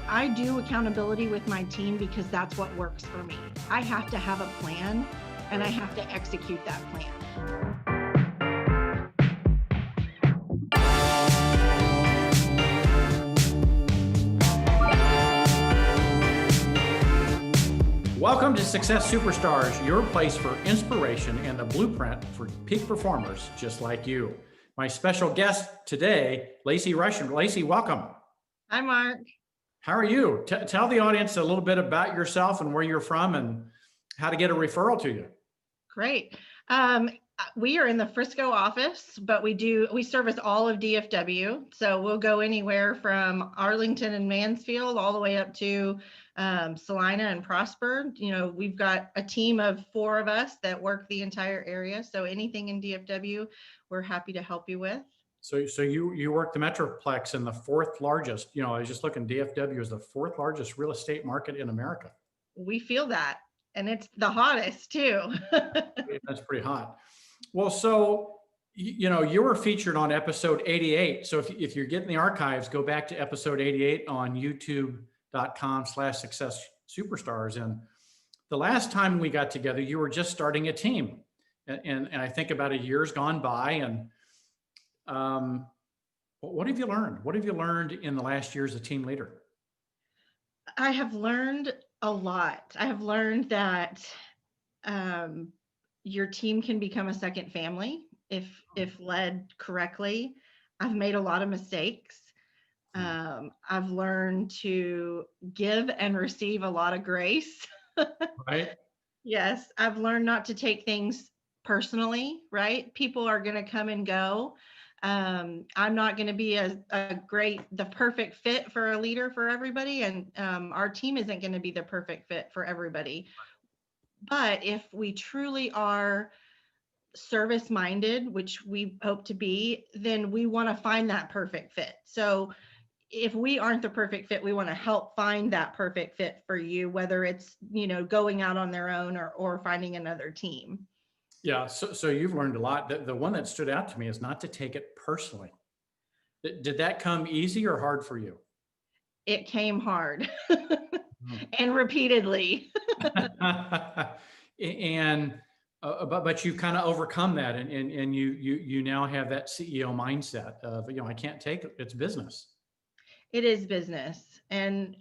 I do accountability with my team because that's what works for me. I have to have a plan and I have to execute that plan. Welcome to Success Superstars, your place for inspiration and the blueprint for peak performers just like you. My special guest today, Lacy Rushin. Lacy, welcome. Hi, Mark. How are you? Tell the audience a little bit about yourself and where you're from and how to get a referral to you. Great. We are in the Frisco office, but we service all of DFW. So we'll go anywhere from Arlington and Mansfield all the way up to Salina and Prosper. You know, we've got a team of 4 of us that work the entire area. So anything in DFW, we're happy to help you with. So you work the Metroplex in the 4th largest, I was just looking, DFW is the 4th largest real estate market in America. We feel that, and it's the hottest too. That's pretty hot. Well, so, you were featured on episode 88. So if you're getting the archives, go back to episode 88 on youtube.com/success superstars. And the last time we got together, you were just starting a team. And I think about a year's gone by. And what have you learned? What have you learned in the last year as a team leader? I have learned a lot. I have learned that your team can become a second family if led correctly. I've made a lot of mistakes. I've learned to give and receive a lot of grace. Right. Yes. I've learned not to take things personally, right? People are going to come and go. I'm not going to be the perfect fit for a leader for everybody. And our team isn't going to be the perfect fit for everybody. But if we truly are service minded, which we hope to be, then we want to find that perfect fit. So if we aren't the perfect fit, we want to help find that perfect fit for you, whether it's, going out on their own or finding another team. Yeah. So you've learned a lot. The one that stood out to me is not to take it personally. Did that come easy or hard for you? It came hard and repeatedly. But you've kind of overcome that, and you now have that CEO mindset of, I can't take it. It's business. It is business. And,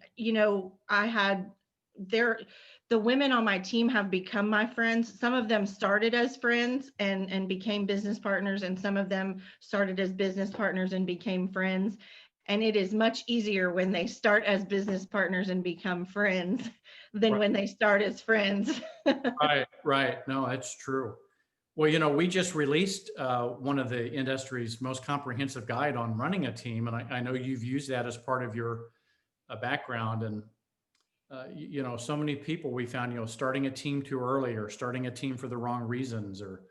the women on my team have become my friends. Some of them started as friends and became business partners, and some of them started as business partners and became friends. And it is much easier when they start as business partners and become friends than when they start as friends. Right. No, that's true. Well, we just released one of the industry's most comprehensive guide on running a team. And I know you've used that as part of your background. And, so many people we found, starting a team too early, or starting a team for the wrong reasons, or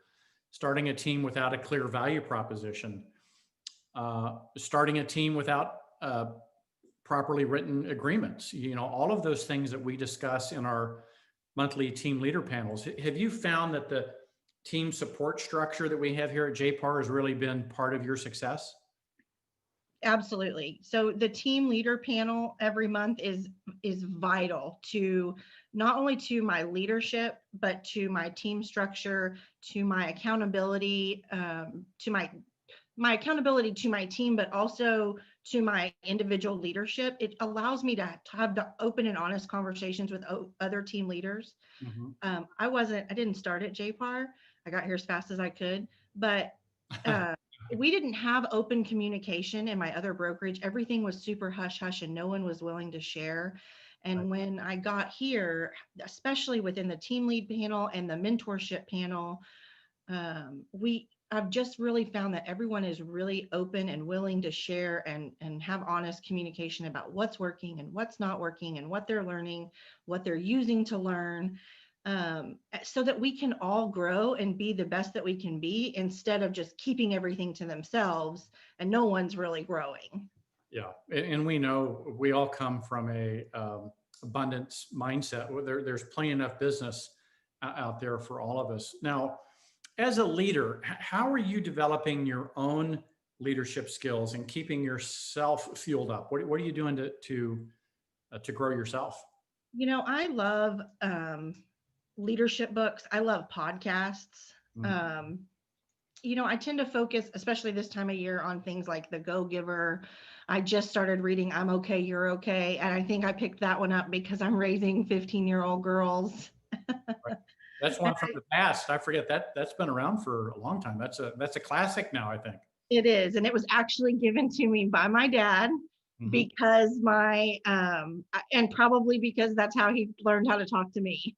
starting a team without a clear value proposition, starting a team without properly written agreements, all of those things that we discuss in our monthly team leader panels. Have you found that the team support structure that we have here at JPAR has really been part of your success? Absolutely. So the team leader panel every month is vital to not only to my leadership, but to my team structure, to my accountability, to my accountability to my team, but also to my individual leadership. It allows me to have the open and honest conversations with other team leaders. Mm-hmm. I didn't start at JPAR. I got here as fast as I could, but we didn't have open communication in my other brokerage. Everything was super hush hush and no one was willing to share. And when I got here, especially within the team lead panel and the mentorship panel, I've just really found that everyone is really open and willing to share and have honest communication about what's working and what's not working and what they're learning, what they're using to learn, so that we can all grow and be the best that we can be, instead of just keeping everything to themselves and no one's really growing. Yeah. And we know we all come from a abundance mindset. There's plenty enough business out there for all of us. Now, as a leader, how are you developing your own leadership skills and keeping yourself fueled up? What are you doing to to grow yourself? I love leadership books. I love podcasts. Mm. I tend to focus, especially this time of year, on things like The Go-Giver. I just started reading I'm Okay, You're Okay. And I think I picked that one up because I'm raising 15-year-old girls. Right. That's one from the past. I forget that's been around for a long time. That's a classic now, I think. It is. And it was actually given to me by my dad because and probably because that's how he learned how to talk to me.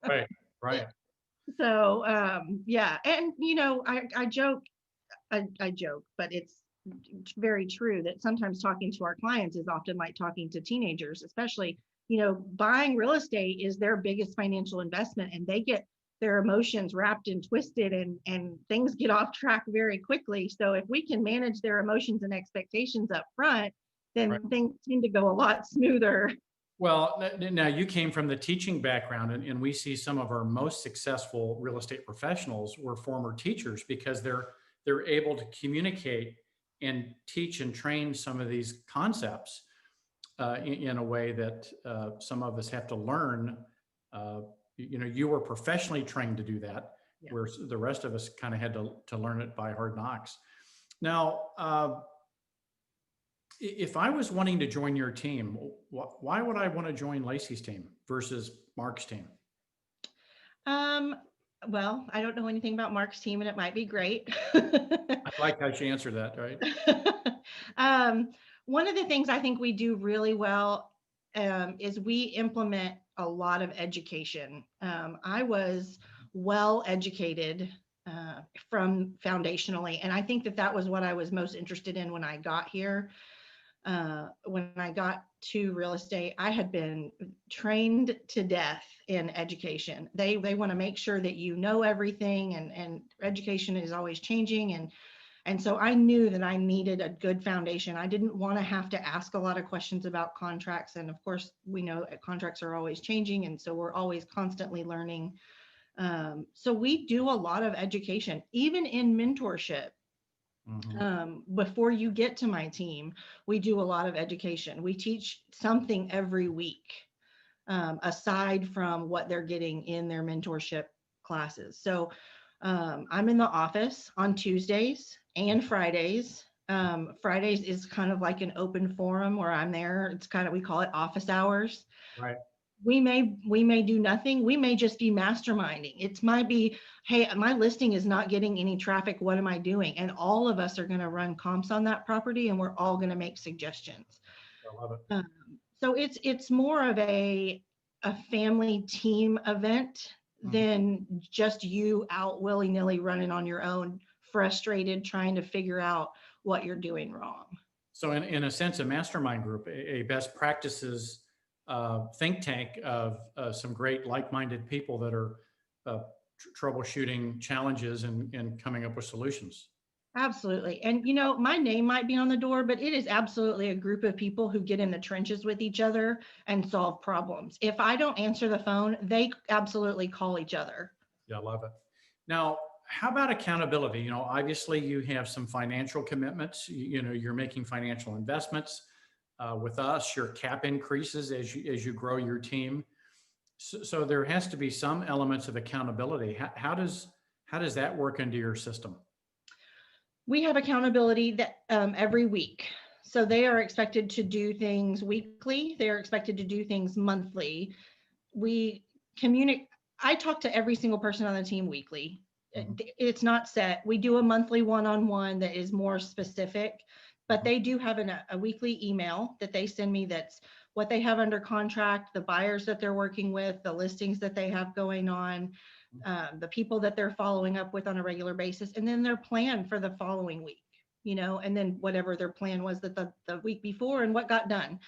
Right, right. So, yeah. And, I joke, but it's very true that sometimes talking to our clients is often like talking to teenagers, especially, buying real estate is their biggest financial investment, and they get their emotions wrapped and twisted, and things get off track very quickly. So if we can manage their emotions and expectations up front, then Right. things seem to go a lot smoother. Well, now you came from the teaching background, and we see some of our most successful real estate professionals were former teachers because they're able to communicate and teach and train some of these concepts in a way that some of us have to learn. You were professionally trained to do that, Yeah. where the rest of us kind of had to learn it by hard knocks. Now, if I was wanting to join your team, why would I want to join Lacy's team versus Mark's team? Well, I don't know anything about Mark's team, and it might be great. I like how she answered that, right? One of the things I think we do really well is we implement a lot of education. I was well educated from foundationally, and I think that was what I was most interested in when I got here. When I got to real estate, I had been trained to death in education. They want to make sure that you know everything, and education is always changing. And so I knew that I needed a good foundation. I didn't want to have to ask a lot of questions about contracts. And of course, we know that contracts are always changing. And so we're always constantly learning. So we do a lot of education, even in mentorship. Before you get to my team, we do a lot of education. We teach something every week, aside from what they're getting in their mentorship classes. So I'm in the office on Tuesdays and Fridays. Fridays is kind of like an open forum where I'm there. It's kind of, we call it office hours. Right. We may do nothing. We may just be masterminding. It might be, hey, my listing is not getting any traffic. What am I doing? And all of us are going to run comps on that property, and we're all going to make suggestions. I love it. So it's more of a family team event than just you out willy-nilly running on your own, frustrated, trying to figure out what you're doing wrong. So in a sense, a mastermind group, a best practices think tank of some great like-minded people that are troubleshooting challenges and coming up with solutions. Absolutely. And, my name might be on the door, but it is absolutely a group of people who get in the trenches with each other and solve problems. If I don't answer the phone, they absolutely call each other. Yeah, I love it. Now, how about accountability? Obviously you have some financial commitments. You're making financial investments. With us, your cap increases as you grow your team. So there has to be some elements of accountability. How does that work into your system? We have accountability that every week. So they are expected to do things weekly. They are expected to do things monthly. We communicate. I talk to every single person on the team weekly. It's not set. We do a monthly one-on-one that is more specific, but they do have a weekly email that they send me that's what they have under contract, the buyers that they're working with, the listings that they have going on, the people that they're following up with on a regular basis, and then their plan for the following week, and then whatever their plan was that the week before and what got done.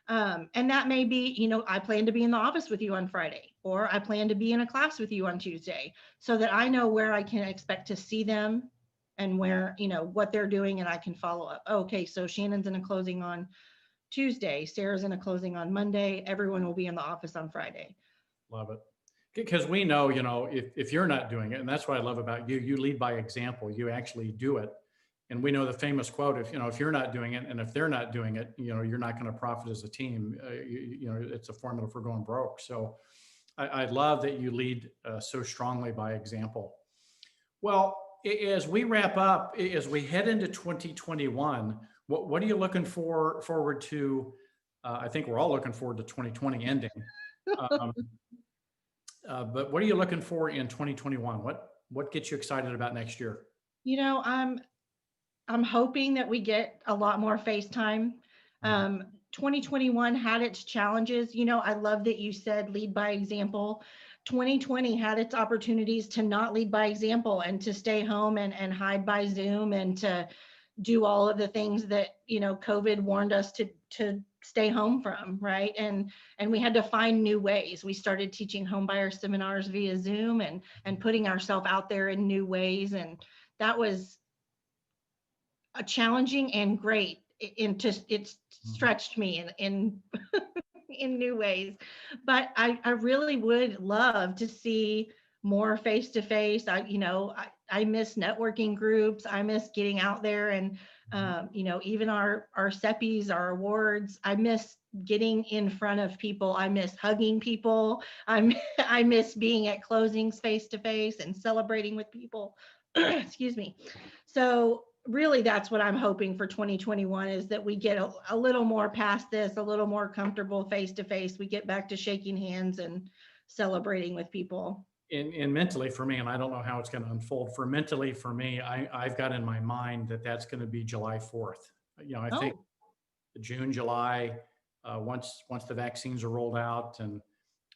And that may be, I plan to be in the office with you on Friday, or I plan to be in a class with you on Tuesday, so that I know where I can expect to see them and where, what they're doing, and I can follow up. Okay, so Shannon's in a closing on Tuesday, Sarah's in a closing on Monday, everyone will be in the office on Friday. Love it. Because we know, if you're not doing it, and that's what I love about you, you lead by example, you actually do it. And we know the famous quote, if you're not doing it and if they're not doing it, you're not going to profit as a team. It's a formula for going broke. So I love that you lead so strongly by example. Well, as we wrap up, as we head into 2021, what are you looking forward to? I think we're all looking forward to 2020 ending. But what are you looking for in 2021? What gets you excited about next year? I'm hoping that we get a lot more FaceTime. 2021 had its challenges. I love that you said lead by example. 2020 had its opportunities to not lead by example and to stay home and hide by Zoom and to do all of the things that, COVID warned us to stay home from, right? And we had to find new ways. We started teaching home buyer seminars via Zoom and putting ourselves out there in new ways. And that was a challenging and great. It stretched me in in new ways. But I really would love to see more face-to-face. I miss networking groups. I miss getting out there and even our CEPIs, our awards. I miss getting in front of people. I miss hugging people. I miss being at closings face-to-face and celebrating with people. Excuse me. So really, that's what I'm hoping for 2021 is that we get a little more past this, a little more comfortable face-to-face. We get back to shaking hands and celebrating with people. And mentally for me, and I don't know how it's going to unfold for me, I've got in my mind that's going to be July 4th. I think June, July, once the vaccines are rolled out and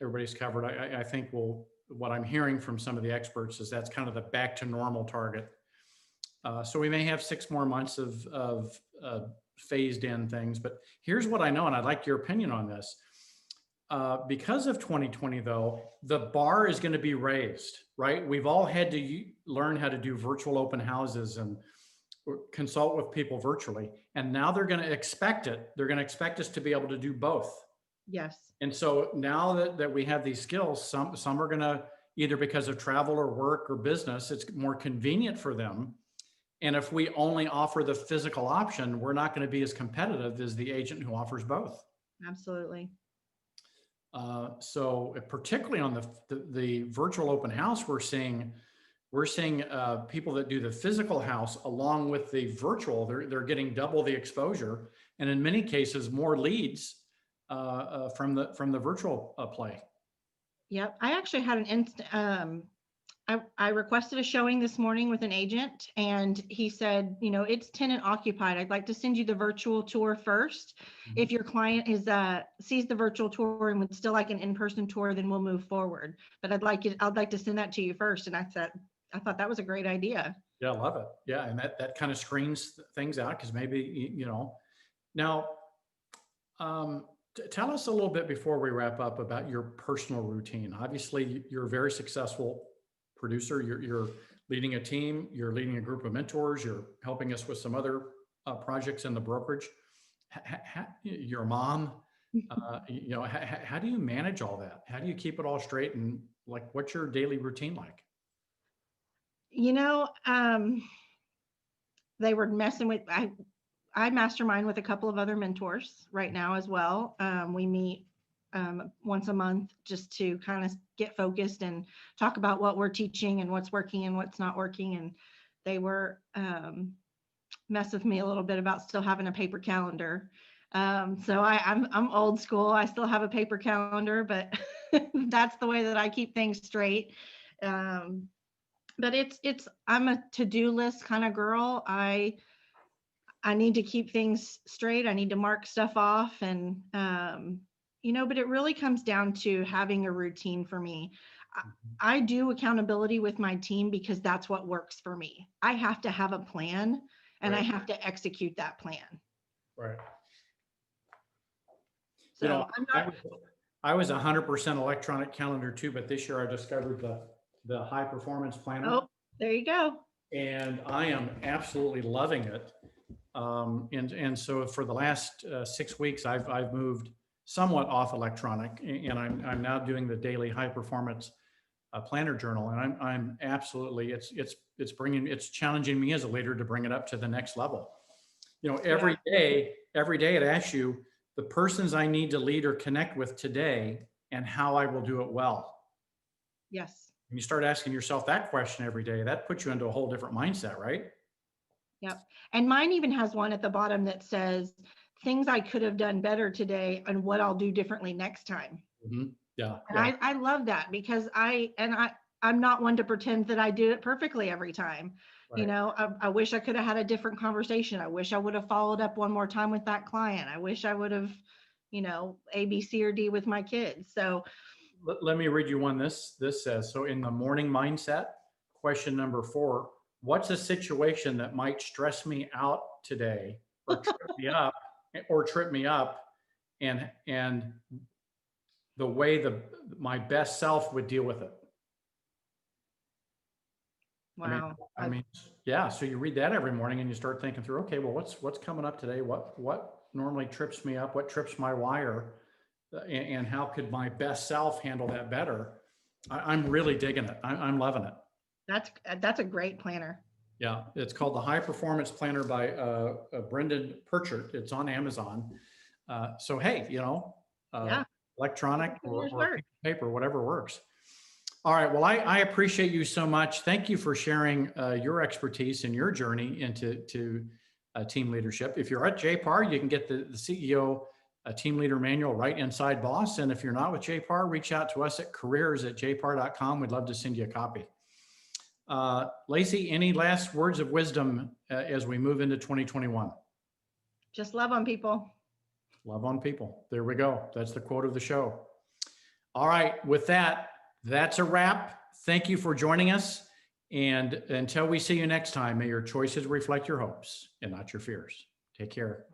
everybody's covered, I think what I'm hearing from some of the experts is that's kind of the back to normal target. So we may have 6 more months of phased in things, but here's what I know, and I'd like your opinion on this. Because of 2020, though, the bar is going to be raised, right? We've all had to learn how to do virtual open houses and consult with people virtually. And now they're going to expect it. They're going to expect us to be able to do both. Yes. And so now that we have these skills, some are going to, either because of travel or work or business, it's more convenient for them. And if we only offer the physical option, we're not going to be as competitive as the agent who offers both. Absolutely. So particularly on the virtual open house, we're seeing people that do the physical house along with the virtual, they're getting double the exposure, and in many cases more leads from the virtual play. Yep, I actually had an I requested a showing this morning with an agent, and he said, it's tenant occupied. I'd like to send you the virtual tour first. Mm-hmm. If your client sees the virtual tour and would still like an in-person tour, then we'll move forward. But I'd like to send that to you first. And I thought that was a great idea. Yeah, I love it. Yeah, and that kind of screens things out because maybe Now, tell us a little bit before we wrap up about your personal routine. Obviously, you're very successful producer, you're leading a team, you're leading a group of mentors, you're helping us with some other projects in the brokerage. Your mom, how do you manage all that? How do you keep it all straight? And what's your daily routine like? They were messing with, I mastermind with a couple of other mentors right now as well. We meet once a month just to kind of get focused and talk about what we're teaching and what's working and what's not working. And they were mess with me a little bit about still having a paper calendar. So I'm old school. I still have a paper calendar, but that's the way that I keep things straight. But I'm a to-do list kind of girl. I need to keep things straight. I need to mark stuff off and but it really comes down to having a routine for me. I do accountability with my team because that's what works for me. I have to have a plan and right. I have to execute that plan. Right. So I was 100% electronic calendar too, but this year I discovered the high performance planner. Oh, there you go. And I am absolutely loving it. And so for the last 6 weeks, I've moved somewhat off electronic, and I'm now doing the daily high performance planner journal. And I'm absolutely, it's challenging me as a leader to bring it up to the next level. You know, every day it asks you the persons I need to lead or connect with today and how I will do it well. Yes. And you start asking yourself that question every day, that puts you into a whole different mindset, right? Yep. And mine even has one at the bottom that says things I could have done better today and what I'll do differently next time. Mm-hmm. Yeah. And I love that because I'm not one to pretend that I did it perfectly every time. Right. You know, I wish I could have had a different conversation. I wish I would have followed up one more time with that client. I wish I would have, you know, A, B, C, or D with my kids. So let me read you one. This says, so in the morning mindset, question number 4, what's a situation that might stress me out today or trip me up and the way my best self would deal with it. wow. I mean, yeah. So you read that every morning and you start thinking through, okay, well, what's coming up today? What normally trips me up? What trips my wire? And how could my best self handle that better? I'm really digging it. I'm loving it. That's a great planner. Yeah, it's called the High Performance Planner by Brendan Purchart. It's on Amazon. So hey, you know, electronic or paper, whatever works. All right. Well, I appreciate you so much. Thank you for sharing your expertise and your journey into team leadership. If you're at JPAR, you can get the CEO Team Leader Manual right inside Boss. And if you're not with JPAR, reach out to us at careers@jpar.com. We'd love to send you a copy. Lacy, any last words of wisdom as we move into 2021? Just love on people. Love on people. There we go. That's the quote of the show. All right. With that, that's a wrap. Thank you for joining us. And until we see you next time, may your choices reflect your hopes and not your fears. Take care.